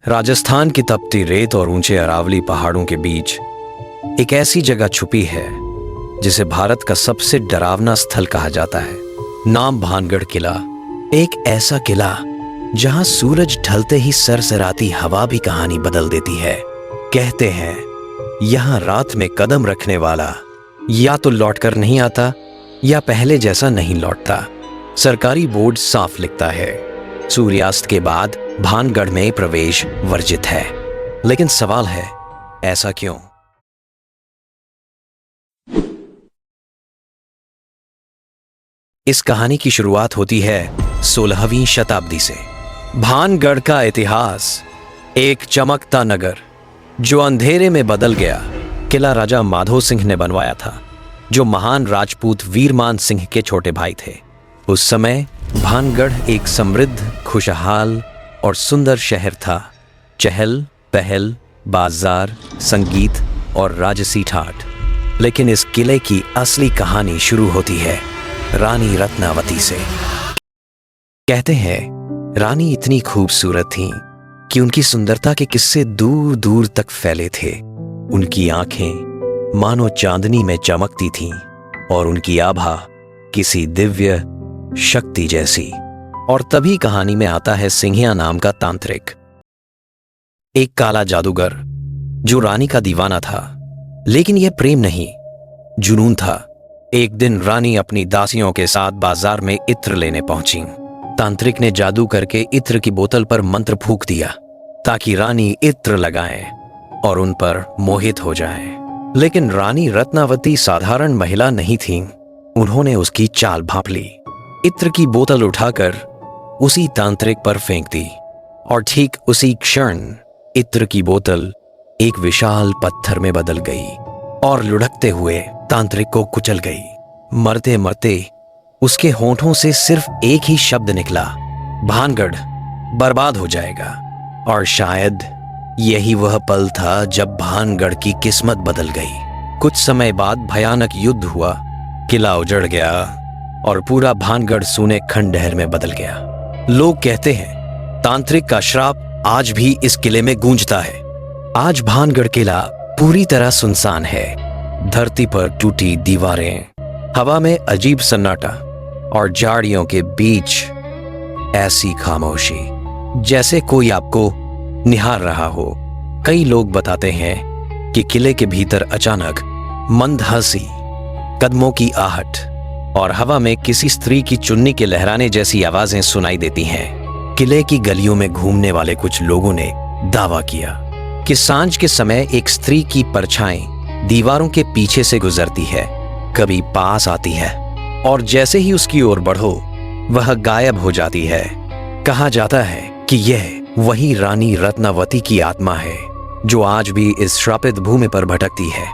राजस्थान की तपती रेत और ऊंचे अरावली पहाड़ों के बीच एक ऐसी जगह छुपी है जिसे भारत का सबसे डरावना स्थल कहा जाता है। नाम भानगढ़ किला। एक ऐसा किला जहां सूरज ढलते ही सरसराती हवा भी कहानी बदल देती है। कहते हैं यहां रात में कदम रखने वाला या तो लौटकर नहीं आता या पहले जैसा नहीं लौटता। सरकारी बोर्ड साफ लिखता है, सूर्यास्त के बाद भानगढ़ में प्रवेश वर्जित है। लेकिन सवाल है, ऐसा क्यों? इस कहानी की शुरुआत होती है 16वीं शताब्दी से। भानगढ़ का इतिहास एक चमकता नगर जो अंधेरे में बदल गया। किला राजा माधो सिंह ने बनवाया था, जो महान राजपूत वीरमान सिंह के छोटे भाई थे। उस समय भानगढ़ एक समृद्ध, खुशहाल और सुंदर शहर था। चहल पहल, बाजार, संगीत और राजसी ठाठ। लेकिन इस किले की असली कहानी शुरू होती है रानी रत्नावती से। कहते हैं रानी इतनी खूबसूरत थीं कि उनकी सुंदरता के किस्से दूर दूर तक फैले थे। उनकी आंखें मानो चांदनी में चमकती थीं और उनकी आभा किसी दिव्य शक्ति जैसी। और तभी कहानी में आता है सिंहिया नाम का तांत्रिक, एक काला जादूगर जो रानी का दीवाना था। लेकिन यह प्रेम नहीं, जुनून था। एक दिन रानी अपनी दासियों के साथ बाजार में इत्र लेने पहुंची। तांत्रिक ने जादू करके इत्र की बोतल पर मंत्र फूंक दिया ताकि रानी इत्र लगाएं और उन पर मोहित हो जाएं। लेकिन रानी रत्नावती साधारण महिला नहीं थीं। उन्होंने उसकी चाल भांप ली। इत्र की बोतल उठाकर उसी तांत्रिक पर फेंक दी और ठीक उसी क्षण इत्र की बोतल एक विशाल पत्थर में बदल गई और लुढ़कते हुए तांत्रिक को कुचल गई। मरते मरते उसके होंठों से सिर्फ एक ही शब्द निकला, भानगढ़ बर्बाद हो जाएगा। और शायद यही वह पल था जब भानगढ़ की किस्मत बदल गई। कुछ समय बाद भयानक युद्ध हुआ, किला उजड़ गया और पूरा भानगढ़ सूने खंडहर में बदल गया। लोग कहते हैं तांत्रिक का श्राप आज भी इस किले में गूंजता है। आज भानगढ़ किला पूरी तरह सुनसान है। धरती पर टूटी दीवारें, हवा में अजीब सन्नाटा और झाड़ियों के बीच ऐसी खामोशी जैसे कोई आपको निहार रहा हो। कई लोग बताते हैं कि किले के भीतर अचानक मंद हंसी, कदमों की आहट और हवा में किसी स्त्री की चुन्नी के लहराने जैसी आवाजें सुनाई देती हैं। किले की गलियों में घूमने वाले कुछ लोगों ने दावा किया कि सांझ के समय एक स्त्री की परछाई दीवारों के पीछे से गुजरती है, कभी पास आती है और जैसे ही उसकी ओर बढ़ो वह गायब हो जाती है। कहा जाता है कि यह वही रानी रत्नावती की आत्मा है जो आज भी इस श्रापित भूमि पर भटकती है।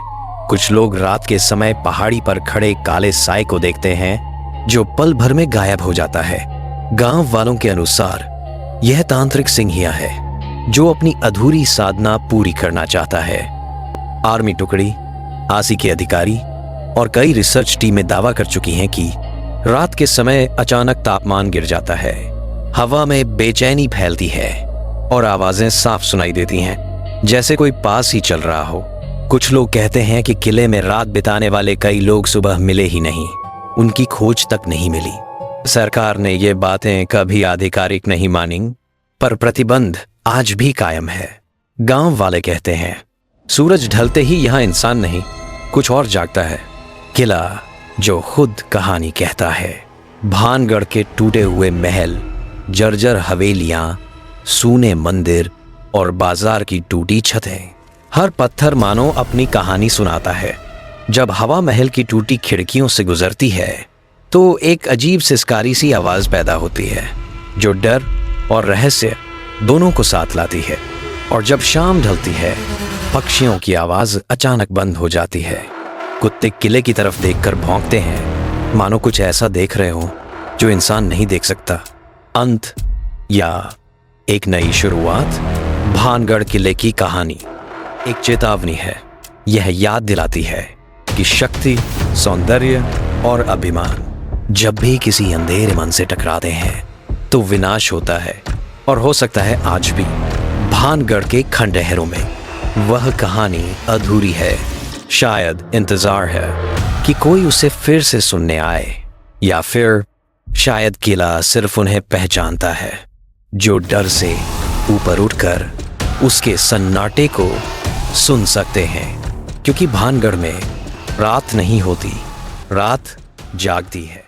कुछ लोग रात के समय पहाड़ी पर खड़े काले साए को देखते हैं जो पल भर में गायब हो जाता है। गांव वालों के अनुसार यह तांत्रिक सिंहिया है जो अपनी अधूरी साधना पूरी करना चाहता है। आर्मी टुकड़ी, आसी के अधिकारी और कई रिसर्च टीमें दावा कर चुकी हैं कि रात के समय अचानक तापमान गिर जाता है, हवा में बेचैनी फैलती है और आवाजें साफ सुनाई देती हैं जैसे कोई पास ही चल रहा हो। कुछ लोग कहते हैं कि किले में रात बिताने वाले कई लोग सुबह मिले ही नहीं, उनकी खोज तक नहीं मिली। सरकार ने ये बातें कभी आधिकारिक नहीं मानी, पर प्रतिबंध आज भी कायम है। गांव वाले कहते हैं सूरज ढलते ही यहां इंसान नहीं, कुछ और जागता है। किला जो खुद कहानी कहता है। भानगढ़ के टूटे हुए महल, जर्जर हवेलियां, सूने मंदिर और बाजार की टूटी छतें, हर पत्थर मानो अपनी कहानी सुनाता है। जब हवा महल की टूटी खिड़कियों से गुजरती है तो एक अजीब सिसकारी सी आवाज पैदा होती है जो डर और रहस्य दोनों को साथ लाती है। और जब शाम ढलती है पक्षियों की आवाज अचानक बंद हो जाती है। कुत्ते किले की तरफ देखकर भौंकते हैं, मानो कुछ ऐसा देख रहे हो जो इंसान नहीं देख सकता। अंत या एक नई शुरुआत। भानगढ़ किले की कहानी एक चेतावनी है। यह याद दिलाती है कि शक्ति, सौंदर्य और अभिमान जब भी किसी अंधेरे मन से टकराते हैं तो विनाश होता है। और हो सकता है आज भी भानगढ़ के खंडहरों में। वह कहानी अधूरी है। शायद इंतजार है कि कोई उसे फिर से सुनने आए, या फिर शायद किला सिर्फ उन्हें पहचानता है जो डर से ऊपर उठकर उसके सन्नाटे को सुन सकते हैं। क्योंकि भानगढ़ में रात नहीं होती, रात जागती है।